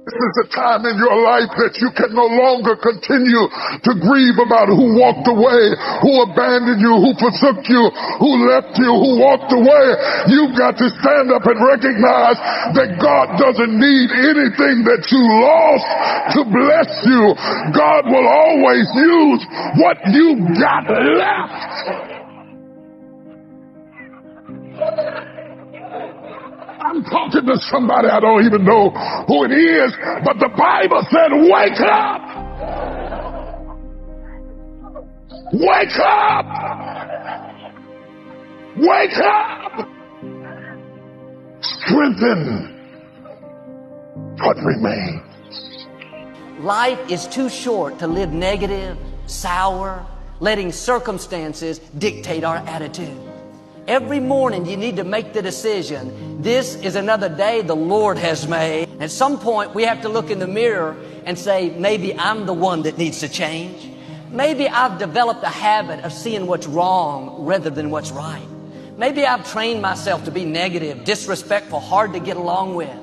This is a time in your life that you can no longer continue to grieve about who walked away, who abandoned you, who forsook you, who left you, who walked away. You've got to stand up and recognize that God doesn't need anything that you lost to bless you. God will always use what you got left. I'm talking to somebody, I don't even know who it is, but the Bible said, wake up! Wake up! Wake up! Strengthen what remains. Life is too short to live negative, sour, letting circumstances dictate our attitude. Every morning you need to make the decision, this is another day the Lord has made. At some point we have to look in the mirror and say, maybe I'm the one that needs to change. Maybe I've developed a habit of seeing what's wrong rather than what's right. Maybe I've trained myself to be negative, disrespectful, hard to get along with.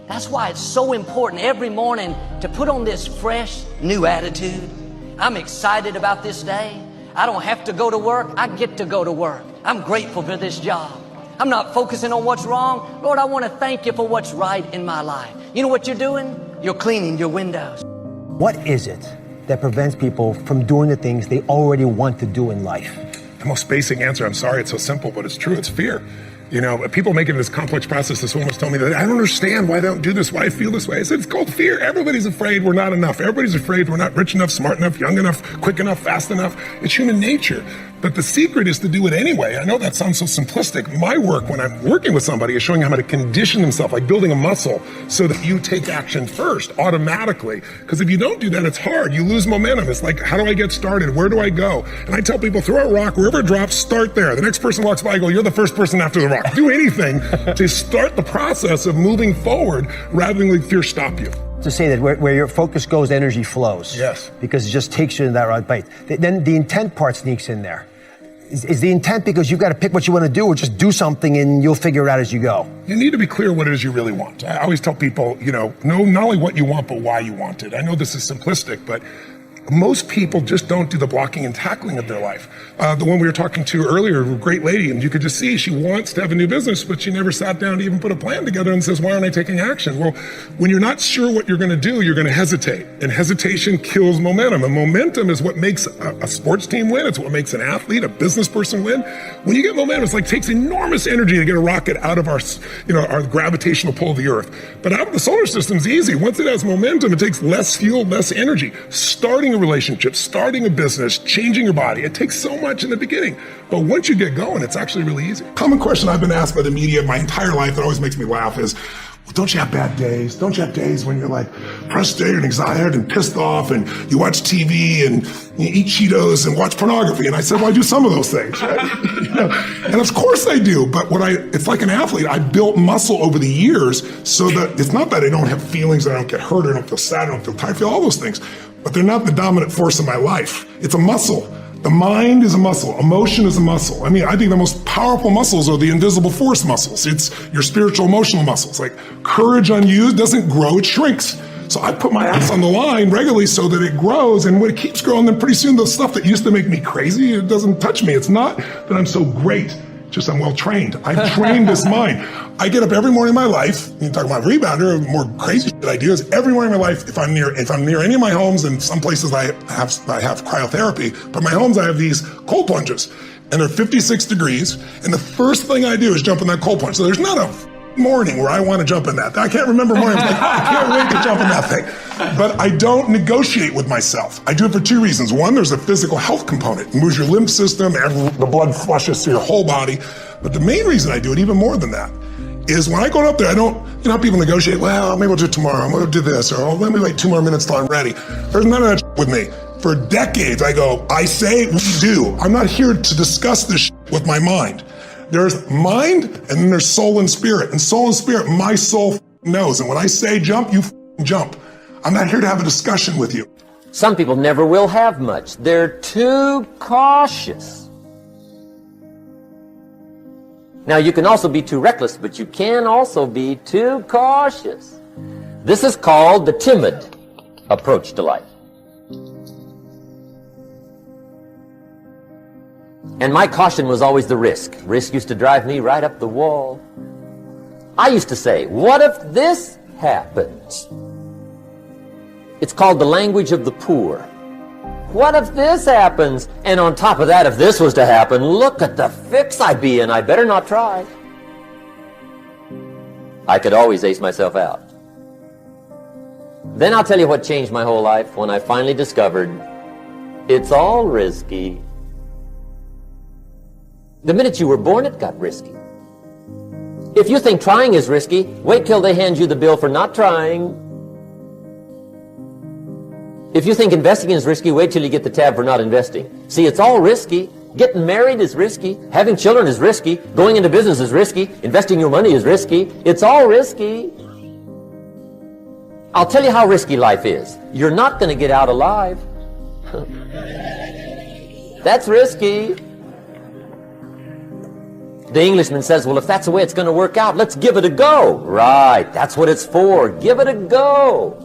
That's why it's so important every morning to put on this fresh, new attitude. I'm excited about this day. I don't have to go to work. I get to go to work. I'm grateful for this job. I'm not focusing on what's wrong. Lord, I want to thank you for what's right in my life. You know what you're doing? You're cleaning your windows. What is it that prevents people from doing the things they already want to do in life? The most basic answer, I'm sorry it's so simple, but it's true, it's fear. You know, people make it this complex process. This woman was telling me that I don't understand why they don't do this, why I feel this way. I said, it's called fear. Everybody's afraid we're not enough. Everybody's afraid we're not rich enough, smart enough, young enough, quick enough, fast enough. It's human nature. But the secret is to do it anyway. I know that sounds so simplistic. My work when I'm working with somebody is showing them how to condition themselves, like building a muscle, so that you take action first, automatically. Because if you don't do that, it's hard. You lose momentum. It's like, how do I get started? Where do I go? And I tell people, throw a rock, wherever it drops, start there. The next person walks by, I go, you're the first person after the rock. Do anything to start the process of moving forward rather than let fear stop you. To say that where your focus goes, energy flows. Yes. Because it just takes you in that right bite. Then the intent part sneaks in there. Is the intent because you've got to pick what you want to do, or just do something and you'll figure it out as you go? You need to be clear what it is you really want. I always tell people, know not only what you want, but why you want it. I know this is simplistic, but most people just don't do the blocking and tackling of their life. The one we were talking to earlier, a great lady, and you could just see she wants to have a new business, but she never sat down to even put a plan together and says, why aren't I taking action? Well, when you're not sure what you're going to do, you're going to hesitate. And hesitation kills momentum. And momentum is what makes a sports team win. It's what makes an athlete, a business person win. When you get momentum, it's like takes enormous energy to get a rocket out of our gravitational pull of the earth. But out of the solar system is easy. Once it has momentum, it takes less fuel, less energy. Starting a relationship, starting a business, changing your body, it takes so much in the beginning. But once you get going, it's actually really easy. Common question I've been asked by the media my entire life that always makes me laugh is, well, don't you have bad days? Don't you have days when you're like frustrated and excited and pissed off and you watch TV and you eat Cheetos and watch pornography? And I said, well, I do some of those things, right? And of course I do. But it's like an athlete. I built muscle over the years so that it's not that I don't have feelings, I don't get hurt, I don't feel sad, I don't feel tired, I feel all those things. But they're not the dominant force in my life. It's a muscle. The mind is a muscle. Emotion is a muscle. I mean, I think the most powerful muscles are the invisible force muscles. It's your spiritual, emotional muscles. Like courage unused doesn't grow, it shrinks. So I put my ass on the line regularly so that it grows. And when it keeps growing, then pretty soon the stuff that used to make me crazy, it doesn't touch me. It's not that I'm so great. Just I'm well trained. I've trained this mind. I get up every morning in my life. You talk about rebounder, more crazy shit I do is every morning in my life. If I'm near any of my homes, and some places I have cryotherapy, but my homes I have these cold plunges, and they're 56 degrees. And the first thing I do is jump in that cold plunge. So there's not a morning where I want to jump in that. I can't remember mornings like, I can't wait to jump in that thing. But I don't negotiate with myself. I do it for two reasons. One, there's a physical health component. It moves your lymph system, the blood flushes through your whole body. But the main reason I do it, even more than that, is when I go up there, I don't, how people negotiate, well, maybe we'll do it tomorrow, I'm gonna do this, or let me wait 2 more minutes till I'm ready. There's none of that with me. For decades, I go, I say, we do. I'm not here to discuss this with my mind. There's mind, and then there's soul and spirit. And soul and spirit, my soul knows. And when I say jump, you jump. I'm not here to have a discussion with you. Some people never will have much. They're too cautious. Now, you can also be too reckless, but you can also be too cautious. This is called the timid approach to life. And my caution was always the risk. Risk used to drive me right up the wall. I used to say, what if this happens? It's called the language of the poor. What if this happens? And on top of that, if this was to happen, look at the fix I'd be in. I better not try. I could always ace myself out. Then I'll tell you what changed my whole life when I finally discovered it's all risky. The minute you were born, it got risky. If you think trying is risky, wait till they hand you the bill for not trying. If you think investing is risky, wait till you get the tab for not investing. See, it's all risky. Getting married is risky. Having children is risky. Going into business is risky. Investing your money is risky. It's all risky. I'll tell you how risky life is. You're not going to get out alive. That's risky. The Englishman says, well, if that's the way it's going to work out, let's give it a go. Right, that's what it's for. Give it a go.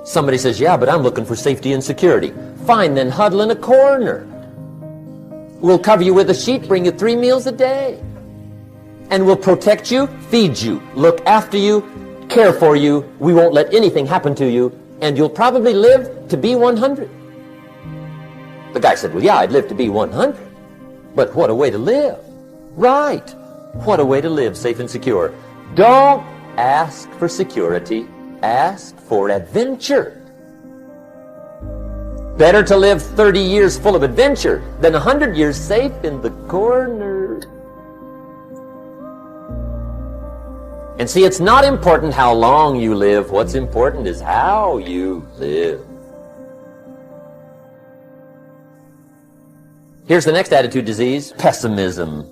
Somebody says, yeah, but I'm looking for safety and security. Fine, then huddle in a corner. We'll cover you with a sheet, bring you 3 meals a day. And we'll protect you, feed you, look after you, care for you. We won't let anything happen to you. And you'll probably live to be 100. The guy said, well, yeah, I'd live to be 100. But what a way to live. Right. What a way to live, safe and secure. Don't ask for security. Ask for adventure. Better to live 30 years full of adventure than 100 years safe in the corner. And see, it's not important how long you live. What's important is how you live. Here's the next attitude disease, pessimism.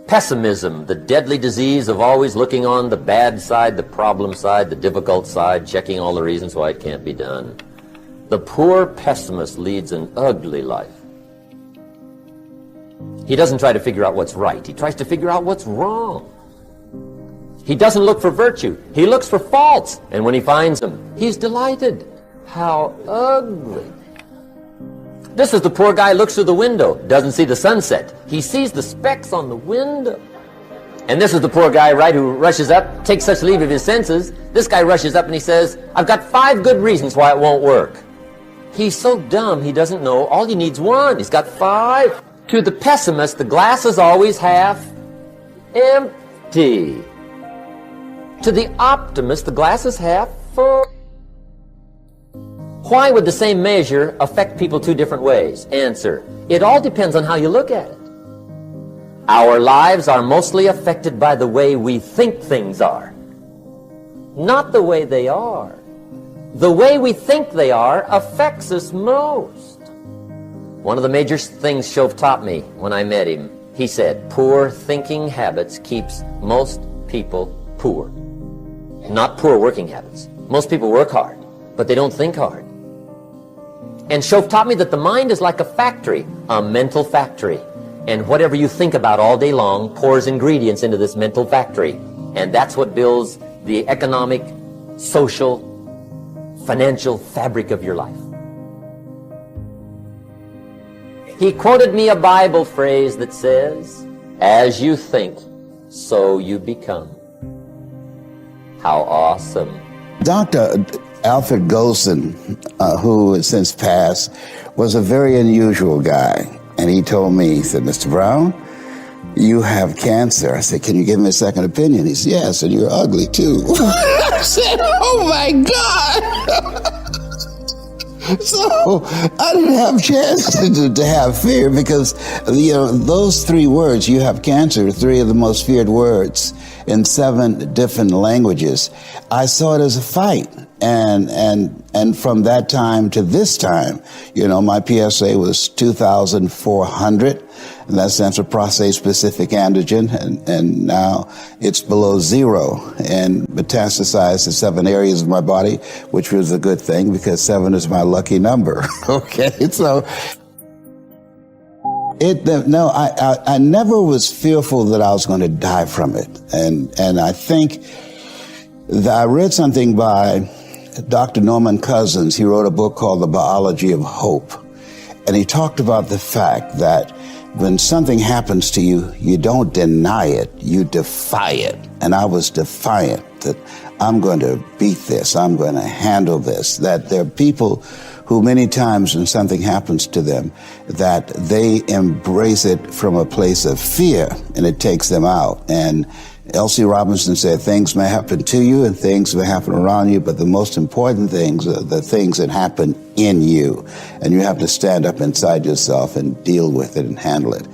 Pessimism, the deadly disease of always looking on the bad side, the problem side, the difficult side, checking all the reasons why it can't be done. The poor pessimist leads an ugly life. He doesn't try to figure out what's right. He tries to figure out what's wrong. He doesn't look for virtue. He looks for faults. And when he finds them, he's delighted. How ugly. This is the poor guy looks through the window, doesn't see the sunset. He sees the specks on the window. And this is the poor guy, right, who rushes up, takes such leave of his senses. This guy rushes up and he says, I've got 5 good reasons why it won't work. He's so dumb he doesn't know all he needs 1. He's got 5. To the pessimist, the glass is always half empty. To the optimist, the glass is half full. Why would the same measure affect people 2 different ways? Answer, it all depends on how you look at it. Our lives are mostly affected by the way we think things are, not the way they are. The way we think they are affects us most. One of the major things Shove taught me when I met him, he said, poor thinking habits keeps most people poor. Not poor working habits. Most people work hard, but they don't think hard. And Shove taught me that the mind is like a factory, a mental factory. And whatever you think about all day long pours ingredients into this mental factory. And that's what builds the economic, social, financial fabric of your life. He quoted me a Bible phrase that says, as you think, so you become. How awesome. Dr. Alfred Golson, who has since passed, was a very unusual guy. And he told me, he said, Mr. Brown, you have cancer. I said, can you give me a second opinion? He said, yes, and you're ugly too. I said, oh my God. So I didn't have a chance to have fear because, those 3 words, you have cancer, are 3 of the most feared words in 7 different languages. I saw it as a fight. And from that time to this time, my PSA was 2,400, and that stands for prostate-specific antigen, and now it's below 0 and metastasized to 7 areas of my body, which was a good thing because 7 is my lucky number. Okay, so I never was fearful that I was going to die from it, and I think I read something by Dr. Norman Cousins. He wrote a book called The Biology of Hope. And he talked about the fact that when something happens to you, you don't deny it, you defy it. And I was defiant that I'm going to beat this, I'm going to handle this. That there are people who many times when something happens to them, that they embrace it from a place of fear and it takes them out. And L.C. Robinson said, things may happen to you and things may happen around you, but the most important things are the things that happen in you. And you have to stand up inside yourself and deal with it and handle it.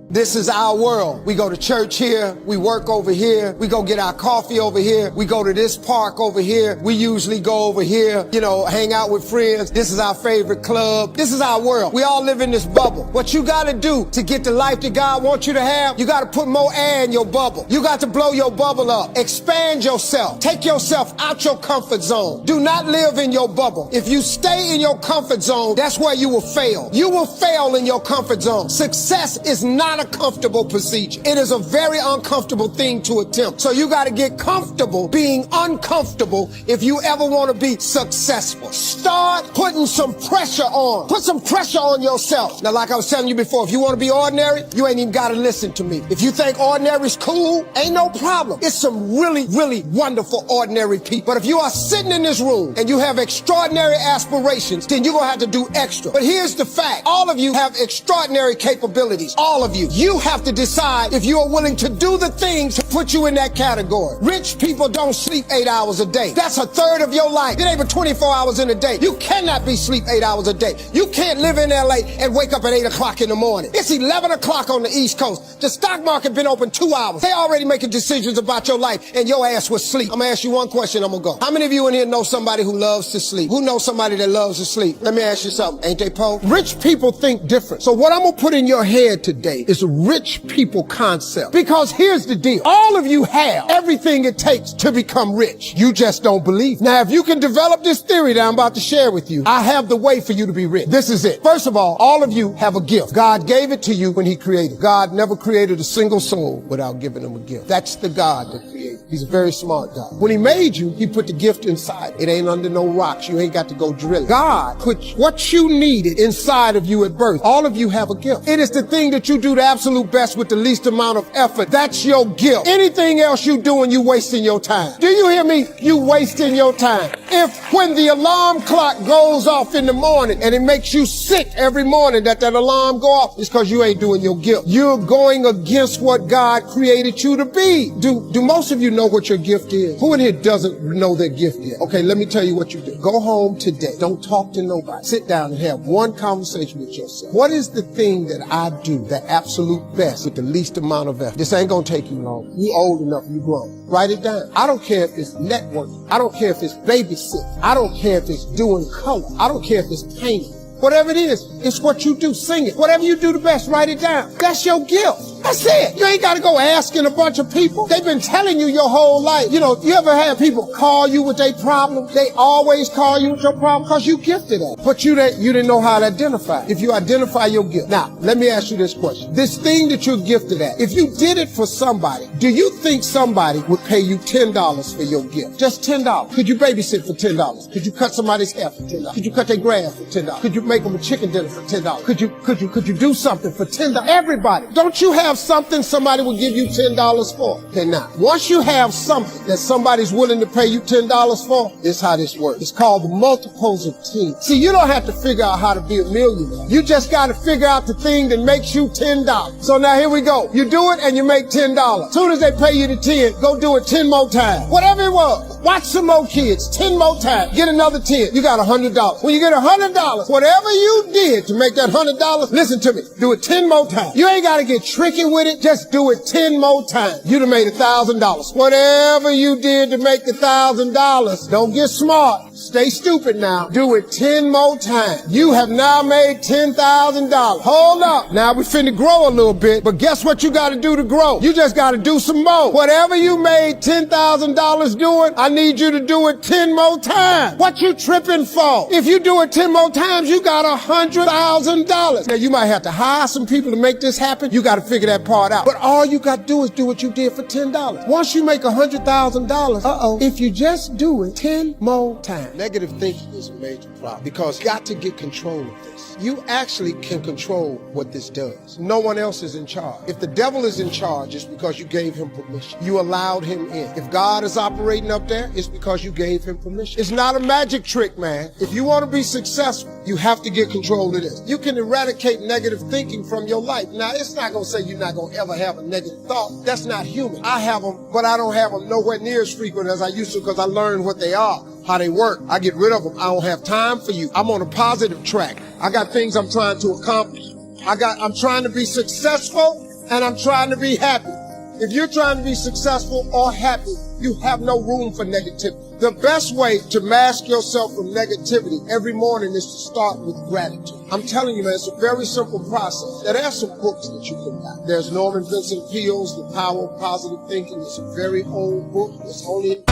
This is our world. We go to church here. We work over here. We go get our coffee over here. We go to this park over here. We usually go over here, hang out with friends. This is our favorite club. This is our world. We all live in this bubble. What you got to do to get the life that God wants you to have, you got to put more air in your bubble. You got to blow your bubble up. Expand yourself. Take yourself out your comfort zone. Do not live in your bubble. If you stay in your comfort zone, that's where you will fail. You will fail in your comfort zone. Success is not a comfortable procedure. It is a very uncomfortable thing to attempt. So you got to get comfortable being uncomfortable if you ever want to be successful. Start putting some pressure on. Put some pressure on yourself. Now, like I was telling you before, if you want to be ordinary, you ain't even got to listen to me. If you think ordinary is cool, ain't no problem. It's some really, really wonderful ordinary people. But if you are sitting in this room and you have extraordinary aspirations, then you're going to have to do extra. But here's the fact. All of you have extraordinary capabilities. All of you. You have to decide if you are willing to do the things to put you in that category. Rich people don't sleep 8 hours a day. That's a third of your life. It ain't but 24 hours in a day. You cannot be sleep 8 hours a day. You can't live in LA and wake up at 8 o'clock in the morning. It's 11 o'clock on the East Coast. The stock market been open 2 hours. They already making decisions about your life and your ass was sleep. I'm gonna ask you one question, I'm gonna go. How many of you in here know somebody who loves to sleep? Who knows somebody that loves to sleep? Let me ask you something. Ain't they poor? Rich people think different. So what I'm gonna put in your head today is a rich people concept. Because here's the deal. All of you have everything it takes to become rich. You just don't believe. Now, if you can develop this theory that I'm about to share with you, I have the way for you to be rich. This is it. First of all of you have a gift. God gave it to you when he created. God never created a single soul without giving them a gift. That's the God that created. He's a very smart God. When he made you, he put the gift inside. It ain't under no rocks. You ain't got to go drill it. God put what you needed inside of you at birth. All of you have a gift. It is the thing that you do the absolute best with the least amount of effort. That's your gift. Anything else you doing, you wasting your time. Do you hear me? You wasting your time. If when the alarm clock goes off in the morning and it makes you sick every morning that alarm go off, it's because you ain't doing your gift. You're going against what God created you to be. Do most of you know what your gift is? Who in here doesn't know their gift yet? Okay, let me tell you what you do. Go home today. Don't talk to nobody. Sit down and have one conversation with yourself. What is the thing that I do the absolute best with the least amount of effort? This ain't gonna take you long. You old enough, you grown. Write it down. I don't care if it's networking. I don't care if it's babysitting. I don't care if it's doing color. I don't care if it's painting. Whatever it is, it's what you do. Sing it. Whatever you do the best, write it down. That's your gift. That's it. You ain't got to go asking a bunch of people. They've been telling you your whole life. You ever had people call you with their problem? They always call you with your problem because you gifted at it. But you didn't know how to identify it. If you identify your gift. Now, let me ask you this question. This thing that you're gifted at, if you did it for somebody, do you think somebody would pay you $10 for your gift? Just $10. Could you babysit for $10? Could you cut somebody's hair for $10? Could you cut their grass for $10? Could you make them a chicken dinner for $10? Could you do something for $10? Everybody. Don't you have something somebody will give you $10 for? Okay, now, once you have something that somebody's willing to pay you $10 for, this is how this works. It's called the multiples of 10. See, you don't have to figure out how to be a millionaire. You just got to figure out the thing that makes you $10. So now here we go. You do it and you make $10. Soon as they pay you the 10, go do it 10 more times. Whatever it was. Watch some more kids. 10 more times. Get another 10. You got $100. When you get $100, whatever you did to make that $100, listen to me. Do it 10 more times. You ain't got to get tricky with it. Just do it 10 more times. You'd have made $1,000. Whatever you did to make the $1,000, don't get smart. Stay stupid now. Do it 10 more times. You have now made $10,000. Hold up. Now we finna grow a little bit, but guess what you gotta do to grow? You just gotta do some more. Whatever you made $10,000 doing, I need you to do it 10 more times. What you tripping for? If you do it 10 more times, you got $100,000. Now you might have to hire some people to make this happen. You gotta figure that part out. But all you gotta do is do what you did for $10. Once you make $100,000, if you just do it 10 more times. Negative thinking is a major problem because you got to get control of this. You actually can control what this does. No one else is in charge. If the devil is in charge, it's because you gave him permission. You allowed him in. If God is operating up there, it's because you gave him permission. It's not a magic trick, man. If you want to be successful, you have to get control of this. You can eradicate negative thinking from your life. Now, it's not going to say you're not going to ever have a negative thought. That's not human. I have them, but I don't have them nowhere near as frequent as I used to because I learned what they are, how they work. I get rid of them. I don't have time for you. I'm on a positive track. I got things I'm trying to accomplish. I'm trying to be successful and I'm trying to be happy. If you're trying to be successful or happy, you have no room for negativity. The best way to mask yourself from negativity every morning is to start with gratitude. I'm telling you, man, it's a very simple process. There are some books that you can buy. There's Norman Vincent Peale's The Power of Positive Thinking. It's a very old book. It's only...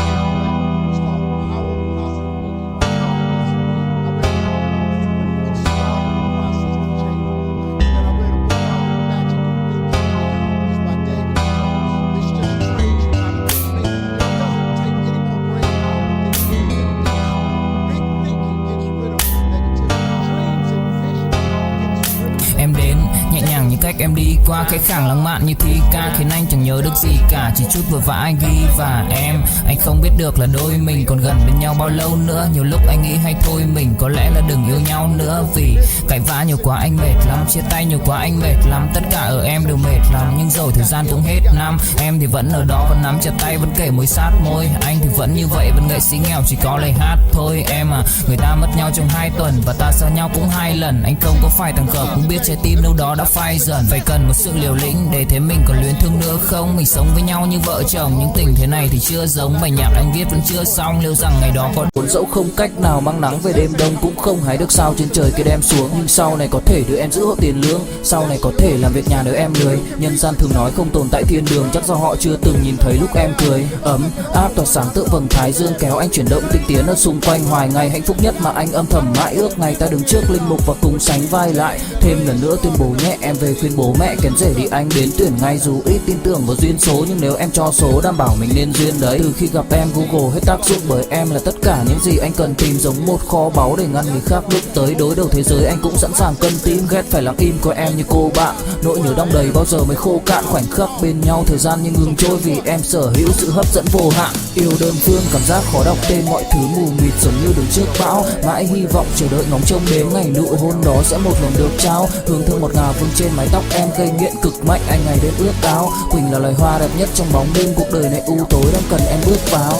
cách em đi qua cái khảng lãng mạn như thi ca khiến anh chẳng nhớ được gì cả, chỉ chút vừa vã anh ghi và anh không biết được là đôi mình còn gần bên nhau bao lâu nữa. Nhiều lúc anh nghĩ hay thôi mình có lẽ là đừng yêu nhau nữa, vì cãi vã nhiều quá anh mệt lắm, chia tay nhiều quá anh mệt lắm, tất cả ở em đều mệt lắm. Nhưng rồi thời gian cũng hết năm, em thì vẫn ở đó, vẫn nắm chặt tay, vẫn kể môi sát môi. Anh thì vẫn như vậy, vẫn nghệ sĩ nghèo chỉ có lời hát thôi. Em à, người ta mất nhau trong 2 tuần và ta xa nhau cũng 2 lần. Anh không có phải thằng cờ, cũng biết trái tim đâu đó đã phai dần. Phải cần một sự liều lĩnh để thấy mình còn luyến thương nữa không. Mình sống với nhau như vợ chồng, nhưng tình thế này thì chưa giống. Bài nhạc anh viết vẫn chưa xong, liệu rằng ngày đó có cuốn dẫu không cách nào mang nắng về đêm đông, cũng không hái được sao trên trời kia đem xuống. Nhưng sau này có thể đưa em giữ hộ tiền lương, sau này có thể làm việc nhà nếu em lười. Nhân gian thường nói không tồn tại thiên đường, chắc do họ chưa từng nhìn thấy lúc em cười. Ấm áp tỏa sáng tựa vầng thái dương, kéo anh chuyển động tinh tiến ở xung quanh. Hoài ngày hạnh phúc nhất mà anh âm thầm mãi ước, ngày ta đứng trước linh mục và cùng sánh vai lại. Thêm lần nữa tuyên bố nhẹ, em về khuyên bố mẹ kén rể đi anh đến tuyển ngay. Dù ít tin tưởng vào duyên số, nhưng nếu em cho số đảm bảo mình nên duyên đấy. Từ khi gặp em Google hết tác dụng, bởi em là tất cả những gì anh cần tìm, giống một kho báu để ngăn người khác bước tới. Đối đầu thế giới anh cũng sẵn sàng cân tim, ghét phải lặng im coi em như cô bạn. Nỗi nhớ đong đầy bao giờ mới khô cạn, khoảnh khắc bên nhau thời gian như ngừng trôi, vì em sở hữu sự hấp dẫn vô hạn. Yêu đơn phương cảm giác khó đọc tên, mọi thứ mù mịt giống như đứng trước bão. Mãi hy vọng chờ đợi ngóng trông đến ngày nụ hôn đó sẽ một lần được trao. Hương thơm ngọt ngào vương trên mái tóc em, gây nghiện cực mạnh anh ngày đêm ước áo. Quỳnh là loài hoa đẹp nhất trong bóng đêm, cuộc đời này u tối đang cần em bước vào.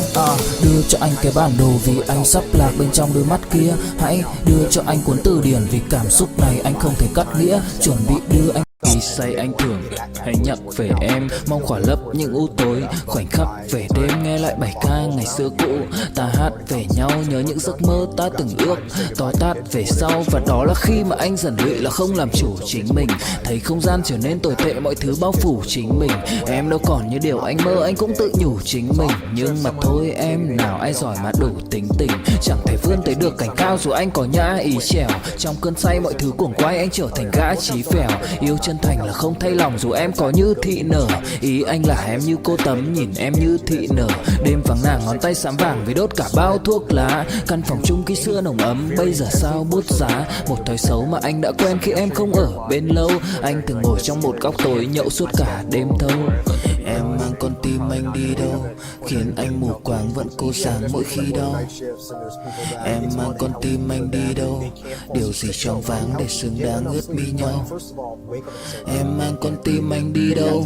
Đưa cho anh cái bản đồ vì anh sắp lạc bên trong đôi mắt kia. Hãy đưa cho anh cuốn từ điển vì cảm xúc này anh không thể cắt nghĩa. Chuẩn bị đưa anh khi say anh tưởng hãy nhắc về em, mong khỏa lấp những u tối. Khoảnh khắc về đêm nghe lại bài ca ngày xưa cũ, ta hát về nhau nhớ những giấc mơ ta từng ước. Tối tát về sau và đó là khi mà anh dần lụy là không làm chủ chính mình. Thấy không gian trở nên tồi tệ, mọi thứ bao phủ chính mình. Em đâu còn như điều anh mơ, anh cũng tự nhủ chính mình. Nhưng mà thôi em, nào ai giỏi mà đủ tính tình, chẳng thể vươn tới được cảnh cao dù anh có nhã ý trèo. Trong cơn say mọi thứ cuồng quay anh trở thành gã chí phèo. Yêu chân thành là không thay lòng dù em có như thị nở. Ý anh là em như cô Tấm nhìn em như thị nở. Đêm vắng nàng ngón tay xám vàng vì đốt cả bao thuốc lá. Căn phòng chung khi xưa nồng ấm bây giờ sao bút giá. Một thói xấu mà anh đã quen khi em không ở bên lâu. Anh thường ngồi trong một góc tối nhậu suốt cả đêm thâu. Em mang con tim anh đi đâu, khiến anh mù quáng vẫn cố sáng mỗi khi đau. Em mang con tim anh đi đâu, điều gì trong váng để xứng đáng ướt mi nhau. Em mang con tim anh đi đâu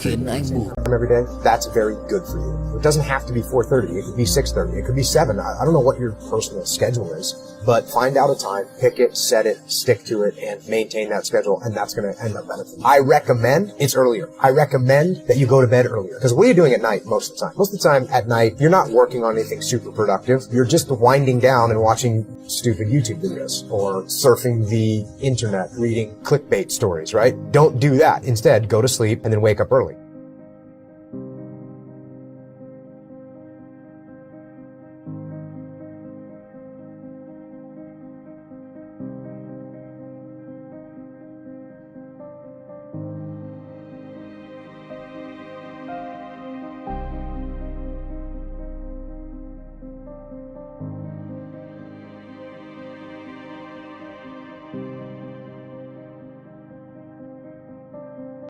khiến anh buồn. Every day, that's very good for you. It doesn't have to be 4:30, it could be 6:30, it could be 7. I don't know what your personal schedule is, but find out a time, pick it, set it, stick to it, and maintain that schedule, and that's going to end up benefiting. I recommend it's earlier. I recommend that you go to bed earlier. Because what are you doing at night most of the time? Most of the time at night, you're not working on anything super productive. You're just winding down and watching stupid YouTube videos or surfing the internet, reading clickbait stories, right? Don't do that. Instead, go to sleep and then wake up early.